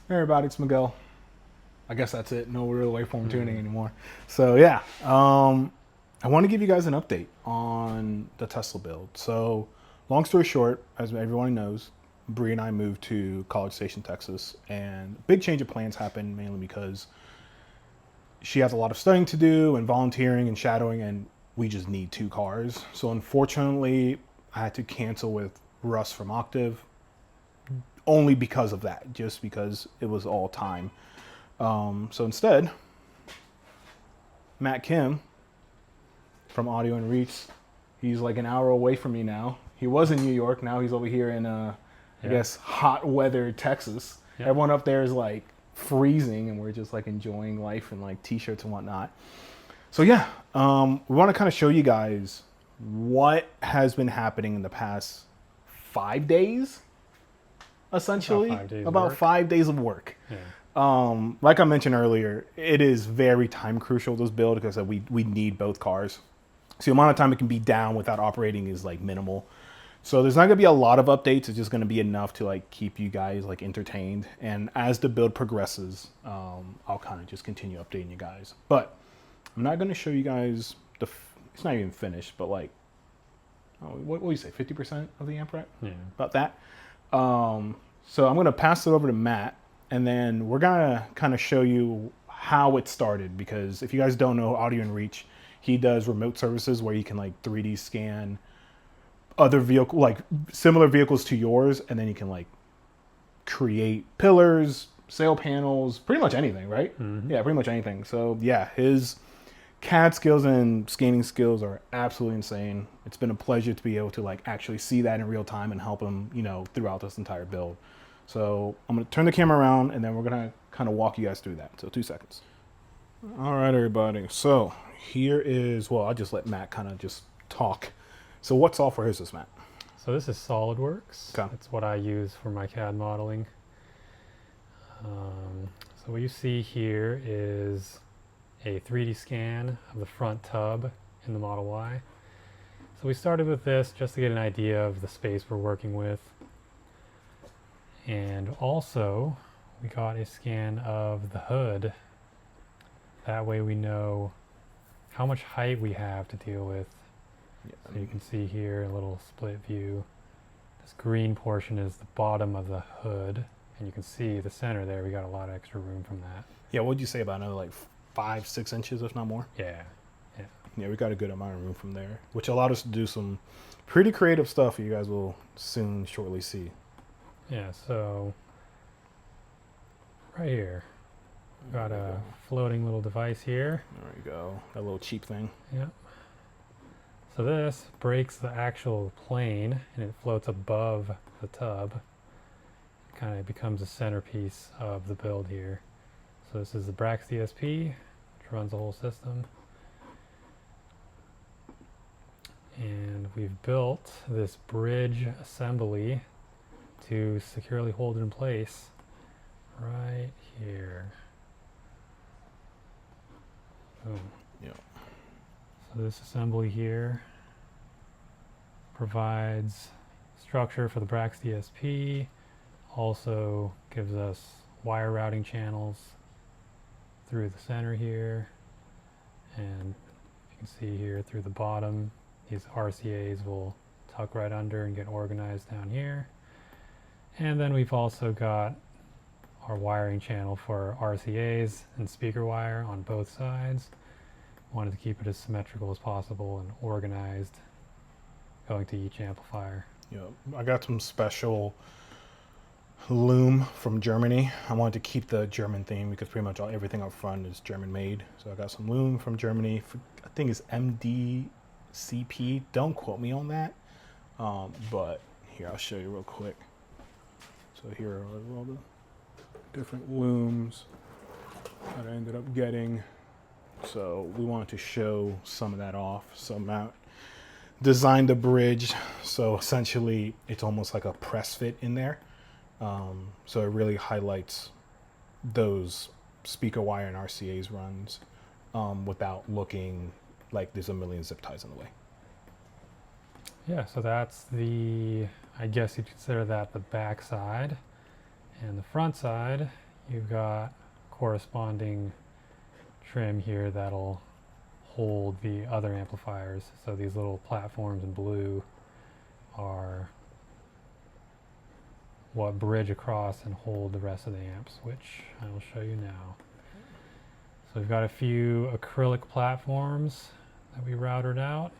Hey everybody, it's Miguel. I guess that's it. No real waveform tuning anymore. So yeah, I want to give you guys an update on the Tesla build. So long story short, as everyone knows, Bree and I moved to College Station, Texas, and big change of plans happened mainly because she has a lot of studying to do and volunteering and shadowing, and we just need two cars. So unfortunately, I had to cancel with Russ from Octave only because of that, just because it was all time. So instead, Matt Kim from Audio and Reach, he's like an hour away from me now. He was in New York, now he's over here in, I guess, hot weather Texas. Yep. Everyone up there is like freezing, and we're just like enjoying life in like t-shirts and whatnot. So yeah, we want to kind of show you guys what has been happening in the past 5 days, essentially. About 5 days of work. About 5 days of work. Yeah. Like I mentioned earlier, it is very time crucial, this build, because we need both cars. So the amount of time it can be down without operating is like minimal. So there's not gonna be a lot of updates. It's just gonna be enough to like keep you guys like entertained. And as the build progresses, I'll kind of just continue updating you guys. But I'm not gonna show you guys it's not even finished, but like, what do you say, 50% of the amp rack? Yeah. About that. So I'm gonna pass it over to Matt, and then we're gonna kind of show you how it started, because if you guys don't know Audio and Reach, he does remote services where you can like 3D scan other vehicle, like similar vehicles to yours, and then you can like create pillars, sail panels, pretty much anything, right? Mm-hmm. Yeah, pretty much anything. So yeah, his CAD skills and scanning skills are absolutely insane. It's been a pleasure to be able to like actually see that in real time and help him, throughout this entire build. So I'm gonna turn the camera around, and then we're gonna kind of walk you guys through that. So 2 seconds. All right, everybody. So here is, well, I'll just let Matt kind of just talk. So what software is this, Matt? So this is SolidWorks. Okay. That's what I use for my CAD modeling. So what you see here is a 3D scan of the front tub in the Model Y. So we started with this just to get an idea of the space we're working with. And also, we got a scan of the hood. That way we know how much height we have to deal with. So you can see here a little split view. This green portion is the bottom of the hood, and you can see the center there. We got a lot of extra room from that. Yeah, what'd you say, about another like 5-6 inches, if not more? Yeah. Yeah, we got a good amount of room from there, which allowed us to do some pretty creative stuff you guys will soon shortly see. Yeah, so right here, got a floating little device here. There we go. That little cheap thing. Yep. So this breaks the actual plane, and it floats above the tub. It kind of becomes the centerpiece of the build here. So this is the Brax DSP, which runs the whole system. And we've built this bridge assembly to securely hold it in place right here. Boom. Yep. So this assembly here provides structure for the Brax DSP, also gives us wire routing channels through the center here, and you can see here through the bottom, these RCAs will tuck right under and get organized down here. And then we've also got our wiring channel for RCAs and speaker wire on both sides. Wanted to keep it as symmetrical as possible and organized going to each amplifier. Yep. I got some special loom from Germany. I wanted to keep the German theme because pretty much everything up front is German made. So I got some loom from Germany. I think it's MDCP. Don't quote me on that. But here, I'll show you real quick. So here are all the different looms that I ended up getting. So we wanted to show some of that off. So Matt designed the bridge. So essentially it's almost like a press fit in there. So it really highlights those speaker wire and RCA's runs without looking like there's a million zip ties in the way. Yeah, so that's the, I guess you'd consider that the back side. And the front side, you've got corresponding trim here that'll hold the other amplifiers. So these little platforms in blue are what bridge across and hold the rest of the amps, which I will show you now. So we've got a few acrylic platforms that we routed out.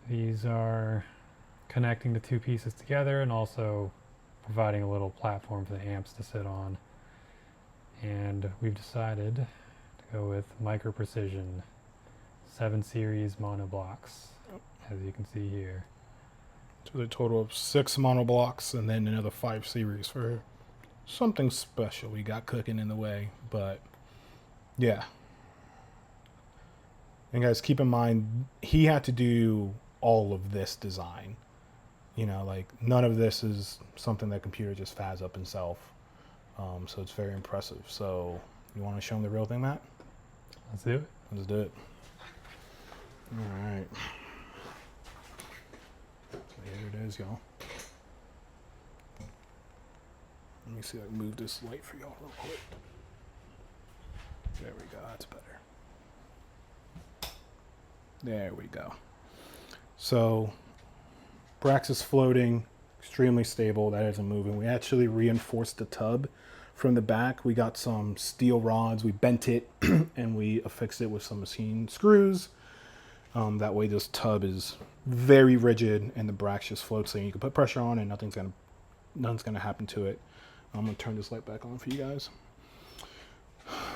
These are connecting the two pieces together and also providing a little platform for the amps to sit on. And we've decided to go with Micro Precision 7 series monoblocks, as you can see here. So the total of 6 monoblocks and then another 5 series for something special we got cooking in the way. But yeah. And guys, keep in mind, he had to do all of this design. You know, like none of this is something that computer just faz up himself. So it's very impressive. So you want to show him the real thing, Matt? Let's do it. Let's do it. All right. Here it is, y'all. Let me see if I can move this light for y'all real quick. There we go. That's better. There we go. So Brax is floating, extremely stable. That isn't moving. We actually reinforced the tub from the back. We got some steel rods. We bent it and we affixed it with some machine screws. That way this tub is very rigid and the Brax just floats there. You can put pressure on and nothing's gonna happen to it. I'm gonna turn this light back on for you guys.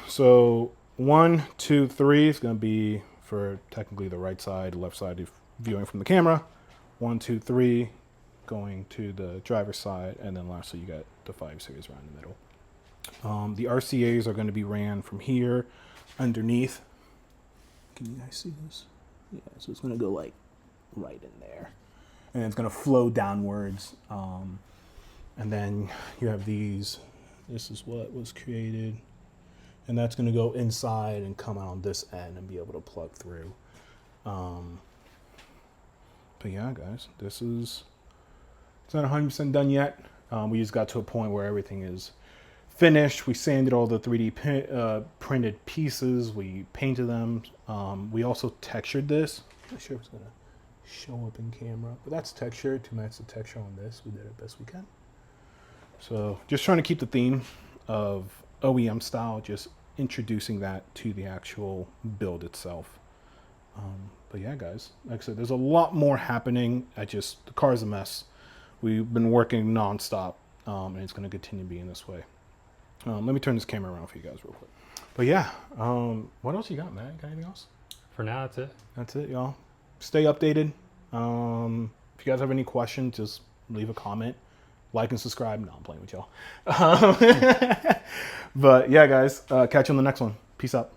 So 1, 2, 3 is gonna be for technically the right side, left side if viewing from the camera. 1, 2, 3 going to the driver's side, and then lastly you got the 5 series around the middle. The RCAs are going to be ran from here underneath. Can you guys see this? Yeah, so it's going to go like right in there, and it's going to flow downwards. And then you have these. This is what was created, and that's going to go inside and come out on this end and be able to plug through. But yeah, guys, it's not 100% done yet. We just got to a point where everything is finished. We sanded all the 3D printed pieces. We painted them. We also textured this. I'm not sure if it's gonna show up in camera, but that's textured to match the texture on this. We did it best we can. So just trying to keep the theme of OEM style, just introducing that to the actual build itself. But yeah, guys, like I said, there's a lot more happening. The car's a mess. We've been working nonstop, and it's going to continue being this way. Let me turn this camera around for you guys real quick. But yeah, what else you got, Matt? Got anything else? For now, that's it. That's it, y'all. Stay updated. If you guys have any questions, just leave a comment. Like and subscribe. No, I'm playing with y'all. But yeah, guys, catch you on the next one. Peace out.